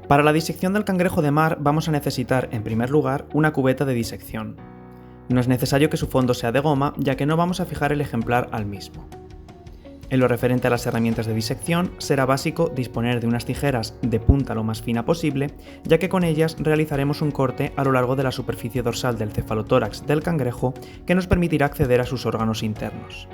Para la disección del cangrejo de mar vamos a necesitar, en primer lugar, una cubeta de disección. No es necesario que su fondo sea de goma, ya que no vamos a fijar el ejemplar al mismo. En lo referente a las herramientas de disección, será básico disponer de unas tijeras de punta lo más fina posible, ya que con ellas realizaremos un corte a lo largo de la superficie dorsal del cefalotórax del cangrejo que nos permitirá acceder a sus órganos internos.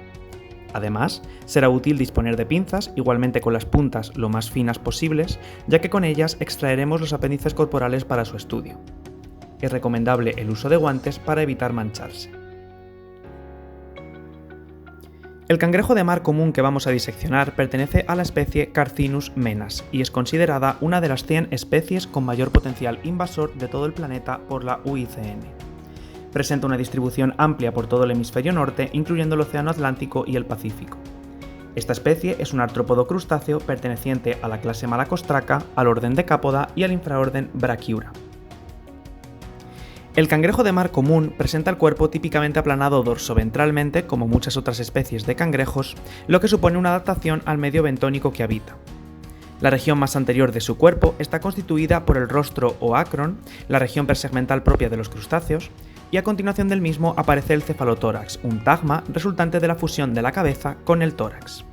Además, será útil disponer de pinzas, igualmente con las puntas lo más finas posibles, ya que con ellas extraeremos los apéndices corporales para su estudio. Es recomendable el uso de guantes para evitar mancharse. El cangrejo de mar común que vamos a diseccionar pertenece a la especie Carcinus menas y es considerada una de las 100 especies con mayor potencial invasor de todo el planeta por la UICN. Presenta una distribución amplia por todo el hemisferio norte, incluyendo el Océano Atlántico y el Pacífico. Esta especie es un artrópodo crustáceo perteneciente a la clase Malacostraca, al orden Decápoda y al infraorden Brachyura. El cangrejo de mar común presenta el cuerpo típicamente aplanado dorsoventralmente, como muchas otras especies de cangrejos, lo que supone una adaptación al medio bentónico que habita. La región más anterior de su cuerpo está constituida por el rostro o acron, la región persegmental propia de los crustáceos, y a continuación del mismo aparece el cefalotórax, un tagma resultante de la fusión de la cabeza con el tórax.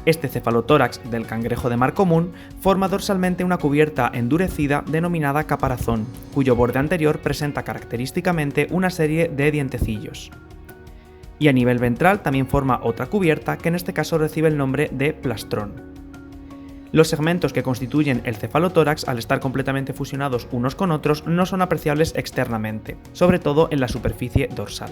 Este cefalotórax del cangrejo de mar común forma dorsalmente una cubierta endurecida denominada caparazón, cuyo borde anterior presenta característicamente una serie de dientecillos. Y a nivel ventral también forma otra cubierta que en este caso recibe el nombre de plastrón. Los segmentos que constituyen el cefalotórax, al estar completamente fusionados unos con otros, no son apreciables externamente, sobre todo en la superficie dorsal.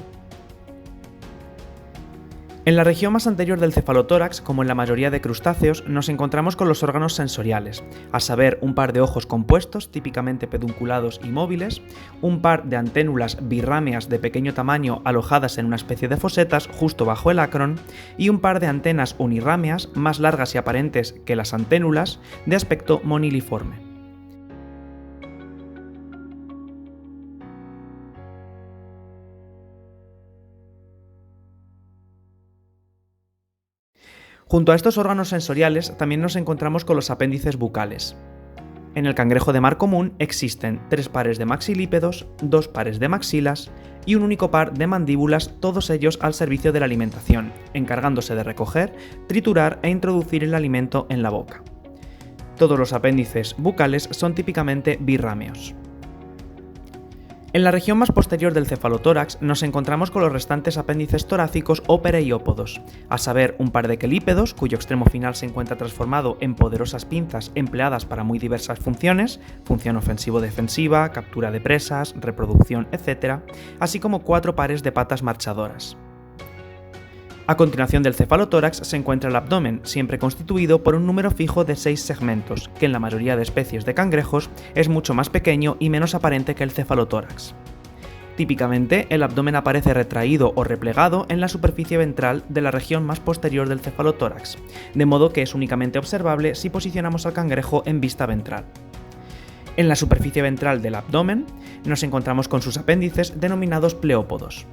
En la región más anterior del cefalotórax, como en la mayoría de crustáceos, nos encontramos con los órganos sensoriales, a saber, un par de ojos compuestos, típicamente pedunculados y móviles, un par de anténulas birrámeas de pequeño tamaño alojadas en una especie de fosetas justo bajo el acron, y un par de antenas unirrámeas más largas y aparentes que las anténulas, de aspecto moniliforme. Junto a estos órganos sensoriales también nos encontramos con los apéndices bucales. En el cangrejo de mar común existen 3 pares de maxilípedos, 2 pares de maxilas y un único par de mandíbulas, todos ellos al servicio de la alimentación, encargándose de recoger, triturar e introducir el alimento en la boca. Todos los apéndices bucales son típicamente birrámeos. En la región más posterior del cefalotórax nos encontramos con los restantes apéndices torácicos o pereiópodos, a saber, un par de quelípedos, cuyo extremo final se encuentra transformado en poderosas pinzas empleadas para muy diversas funciones, función ofensivo-defensiva, captura de presas, reproducción, etc., así como 4 pares de patas marchadoras. A continuación del cefalotórax se encuentra el abdomen, siempre constituido por un número fijo de 6 segmentos, que en la mayoría de especies de cangrejos es mucho más pequeño y menos aparente que el cefalotórax. Típicamente, el abdomen aparece retraído o replegado en la superficie ventral de la región más posterior del cefalotórax, de modo que es únicamente observable si posicionamos al cangrejo en vista ventral. En la superficie ventral del abdomen nos encontramos con sus apéndices denominados pleópodos.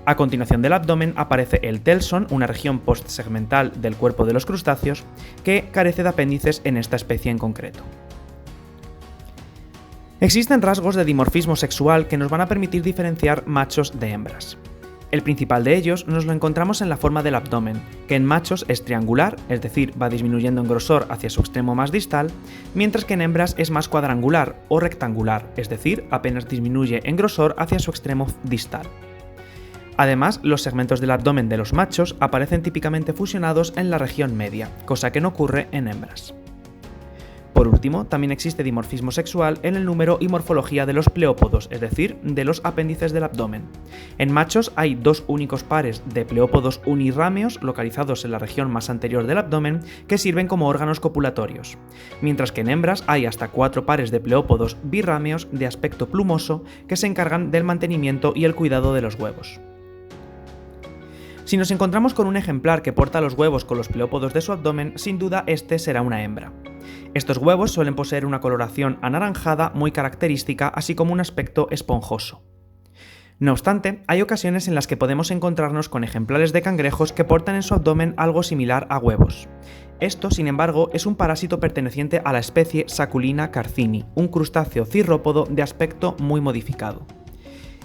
A continuación del abdomen aparece el telson, una región postsegmental del cuerpo de los crustáceos, que carece de apéndices en esta especie en concreto. Existen rasgos de dimorfismo sexual que nos van a permitir diferenciar machos de hembras. El principal de ellos nos lo encontramos en la forma del abdomen, que en machos es triangular, es decir, va disminuyendo en grosor hacia su extremo más distal, mientras que en hembras es más cuadrangular o rectangular, es decir, apenas disminuye en grosor hacia su extremo distal. Además, los segmentos del abdomen de los machos aparecen típicamente fusionados en la región media, cosa que no ocurre en hembras. Por último, también existe dimorfismo sexual en el número y morfología de los pleópodos, es decir, de los apéndices del abdomen. En machos hay 2 únicos pares de pleópodos unirrámeos localizados en la región más anterior del abdomen que sirven como órganos copulatorios, mientras que en hembras hay hasta 4 pares de pleópodos birrámeos de aspecto plumoso que se encargan del mantenimiento y el cuidado de los huevos. Si nos encontramos con un ejemplar que porta los huevos con los pleópodos de su abdomen, sin duda este será una hembra. Estos huevos suelen poseer una coloración anaranjada muy característica, así como un aspecto esponjoso. No obstante, hay ocasiones en las que podemos encontrarnos con ejemplares de cangrejos que portan en su abdomen algo similar a huevos. Esto, sin embargo, es un parásito perteneciente a la especie Saculina carcini, un crustáceo cirrópodo de aspecto muy modificado.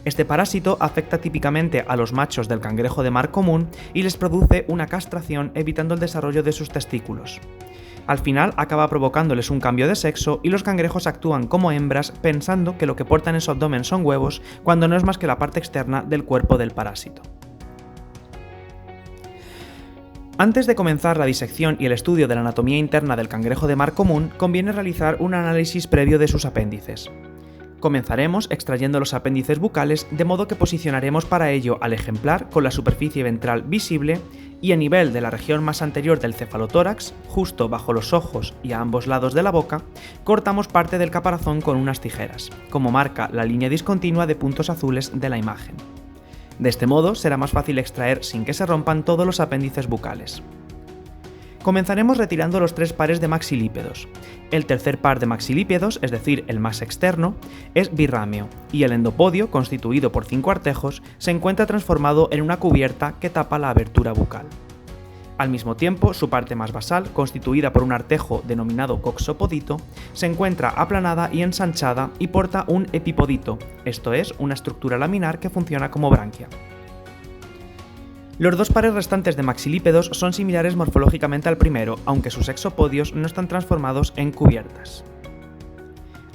Este parásito afecta típicamente a los machos del cangrejo de mar común y les produce una castración evitando el desarrollo de sus testículos. Al final acaba provocándoles un cambio de sexo y los cangrejos actúan como hembras pensando que lo que portan en su abdomen son huevos cuando no es más que la parte externa del cuerpo del parásito. Antes de comenzar la disección y el estudio de la anatomía interna del cangrejo de mar común, conviene realizar un análisis previo de sus apéndices. Comenzaremos extrayendo los apéndices bucales, de modo que posicionaremos para ello al ejemplar con la superficie ventral visible y a nivel de la región más anterior del cefalotórax, justo bajo los ojos y a ambos lados de la boca, cortamos parte del caparazón con unas tijeras, como marca la línea discontinua de puntos azules de la imagen. De este modo será más fácil extraer sin que se rompan todos los apéndices bucales. Comenzaremos retirando los 3 pares de maxilípedos. El tercer par de maxilípedos, es decir, el más externo, es birrámeo, y el endopodio, constituido por 5 artejos, se encuentra transformado en una cubierta que tapa la abertura bucal. Al mismo tiempo, su parte más basal, constituida por un artejo denominado coxopodito, se encuentra aplanada y ensanchada y porta un epipodito, esto es, una estructura laminar que funciona como branquia. Los 2 pares restantes de maxilípedos son similares morfológicamente al primero, aunque sus exopodios no están transformados en cubiertas.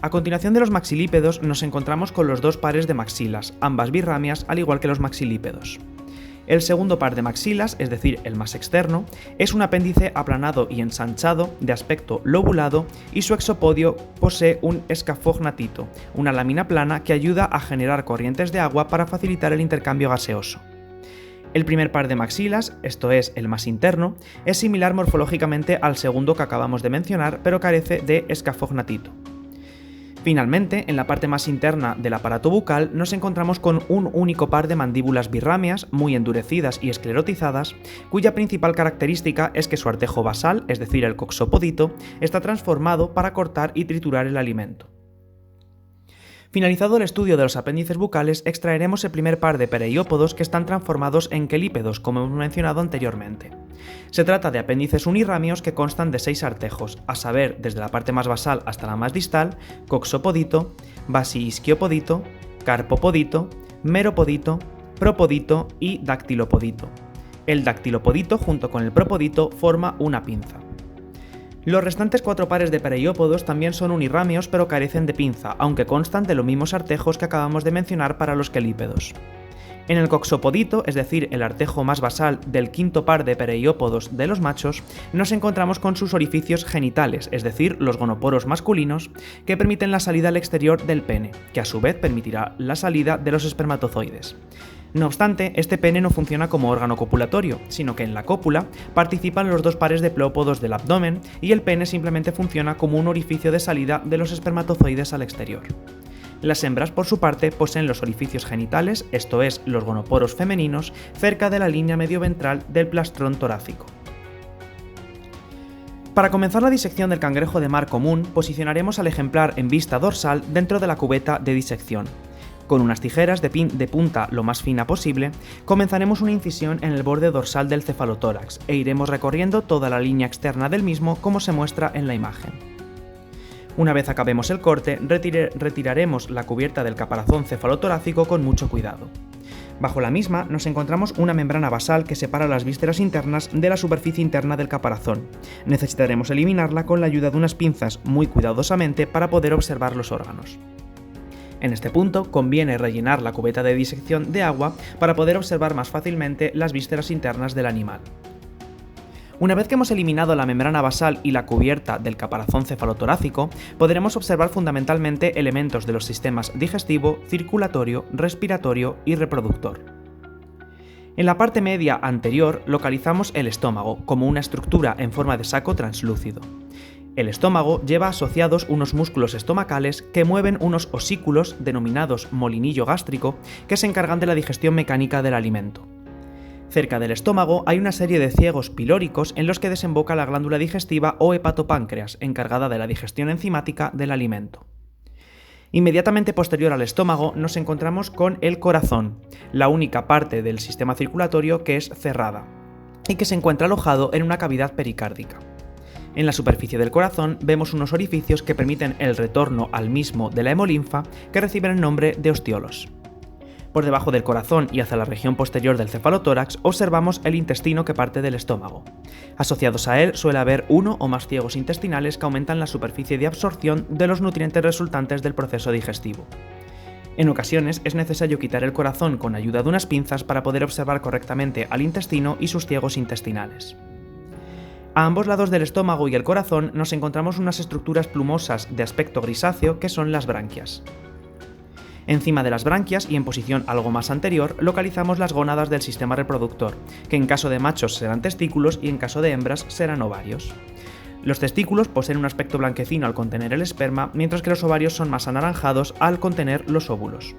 A continuación de los maxilípedos nos encontramos con los 2 pares de maxilas, ambas birrámeas al igual que los maxilípedos. El segundo par de maxilas, es decir, el más externo, es un apéndice aplanado y ensanchado de aspecto lobulado y su exopodio posee un escafognatito, una lámina plana que ayuda a generar corrientes de agua para facilitar el intercambio gaseoso. El primer par de maxilas, esto es, el más interno, es similar morfológicamente al segundo que acabamos de mencionar, pero carece de escafognatito. Finalmente, en la parte más interna del aparato bucal nos encontramos con un único par de mandíbulas birrámeas, muy endurecidas y esclerotizadas, cuya principal característica es que su artejo basal, es decir, el coxopodito, está transformado para cortar y triturar el alimento. Finalizado el estudio de los apéndices bucales, extraeremos el primer par de pereiópodos que están transformados en quelípedos, como hemos mencionado anteriormente. Se trata de apéndices unirrámeos que constan de 6 artejos, a saber, desde la parte más basal hasta la más distal, coxopodito, basiisquiopodito, carpopodito, meropodito, propodito y dactilopodito. El dactilopodito junto con el propodito forma una pinza. Los restantes 4 pares de pereiópodos también son unirrámeos pero carecen de pinza, aunque constan de los mismos artejos que acabamos de mencionar para los quelípedos. En el coxopodito, es decir, el artejo más basal del quinto par de pereiópodos de los machos, nos encontramos con sus orificios genitales, es decir, los gonoporos masculinos, que permiten la salida al exterior del pene, que a su vez permitirá la salida de los espermatozoides. No obstante, este pene no funciona como órgano copulatorio, sino que en la cópula participan los 2 pares de pleópodos del abdomen y el pene simplemente funciona como un orificio de salida de los espermatozoides al exterior. Las hembras, por su parte, poseen los orificios genitales, esto es, los gonoporos femeninos, cerca de la línea medioventral del plastrón torácico. Para comenzar la disección del cangrejo de mar común, posicionaremos al ejemplar en vista dorsal dentro de la cubeta de disección. Con unas tijeras de punta lo más fina posible, comenzaremos una incisión en el borde dorsal del cefalotórax e iremos recorriendo toda la línea externa del mismo como se muestra en la imagen. Una vez acabemos el corte, retiraremos la cubierta del caparazón cefalotorácico con mucho cuidado. Bajo la misma nos encontramos una membrana basal que separa las vísceras internas de la superficie interna del caparazón. Necesitaremos eliminarla con la ayuda de unas pinzas muy cuidadosamente para poder observar los órganos. En este punto conviene rellenar la cubeta de disección de agua para poder observar más fácilmente las vísceras internas del animal. Una vez que hemos eliminado la membrana basal y la cubierta del caparazón cefalotorácico, podremos observar fundamentalmente elementos de los sistemas digestivo, circulatorio, respiratorio y reproductor. En la parte media anterior localizamos el estómago, como una estructura en forma de saco translúcido. El estómago lleva asociados unos músculos estomacales que mueven unos osículos denominados molinillo gástrico que se encargan de la digestión mecánica del alimento. Cerca del estómago hay una serie de ciegos pilóricos en los que desemboca la glándula digestiva o hepatopáncreas, encargada de la digestión enzimática del alimento. Inmediatamente posterior al estómago nos encontramos con el corazón, la única parte del sistema circulatorio que es cerrada y que se encuentra alojado en una cavidad pericárdica. En la superficie del corazón vemos unos orificios que permiten el retorno al mismo de la hemolinfa, que reciben el nombre de ostiolos. Por debajo del corazón y hacia la región posterior del cefalotórax observamos el intestino que parte del estómago. Asociados a él suele haber uno o más ciegos intestinales que aumentan la superficie de absorción de los nutrientes resultantes del proceso digestivo. En ocasiones es necesario quitar el corazón con ayuda de unas pinzas para poder observar correctamente al intestino y sus ciegos intestinales. A ambos lados del estómago y el corazón nos encontramos unas estructuras plumosas de aspecto grisáceo que son las branquias. Encima de las branquias y en posición algo más anterior localizamos las gónadas del sistema reproductor, que en caso de machos serán testículos y en caso de hembras serán ovarios. Los testículos poseen un aspecto blanquecino al contener el esperma, mientras que los ovarios son más anaranjados al contener los óvulos.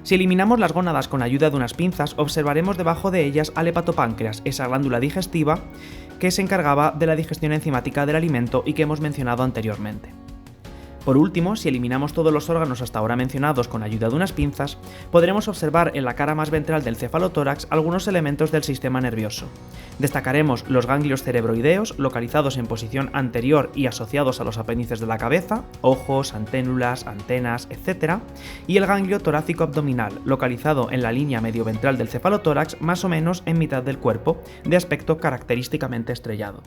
Si eliminamos las gónadas con ayuda de unas pinzas, observaremos debajo de ellas al hepatopáncreas, esa glándula digestiva que se encargaba de la digestión enzimática del alimento y que hemos mencionado anteriormente. Por último, si eliminamos todos los órganos hasta ahora mencionados con ayuda de unas pinzas, podremos observar en la cara más ventral del cefalotórax algunos elementos del sistema nervioso. Destacaremos los ganglios cerebroideos, localizados en posición anterior y asociados a los apéndices de la cabeza, ojos, anténulas, antenas, etc., y el ganglio torácico abdominal, localizado en la línea medioventral del cefalotórax, más o menos en mitad del cuerpo, de aspecto característicamente estrellado.